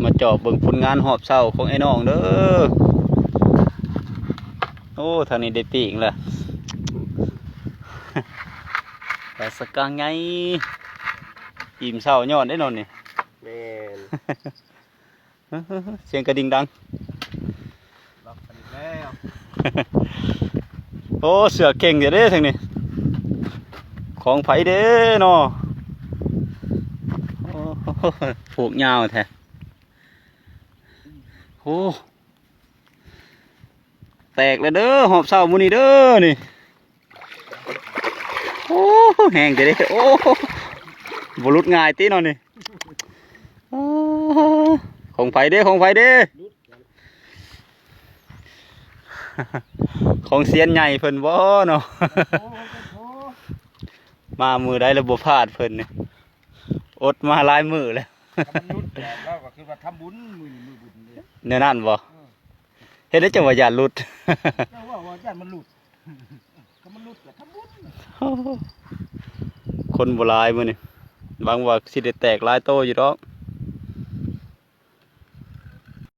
มาจอบเบิ่งผลงานหอบเศร้าของไอ้น้องเด้อโอ้ทางนี้ได้ปีกแล้วแต่สกังไงอิ่มเศร้ายอดได้นอนนี่ แม่น เสียงกระดิ่งดัง รับผลิตแล้ว โอ้เสือเก่งเดี๋ยวเด้ทางนี้ของไผเด้เนาะโอ้ผูกยาวแท้โอ้แตกเลยเด้อหอบเศร้ามูนี่เด้อนี่โอ้แห้งเดี๋ยวเด้โอ้บรุษง่ายตีนอนนี่ของไผเด้ของไผเด้ของเซียนใหญ่เพิ่นบ่เนาะ มามือได้ระบบพลาดเพิ่นเนี่ยอดมาหลายมือแล้ว มันรุดแดดแล้วก็คือว่าทำบุญมือบุญเลย เนี่ยนั่นบ่เฮ็ดได้จังว่าอย่าหลุด แต่ว่าญาติมันหลุดก็มันหลุดแต่ทำบุญ คนบ่หลายมื้อนี่บางว่าสิได้แตกหลายโตอยู่ดอก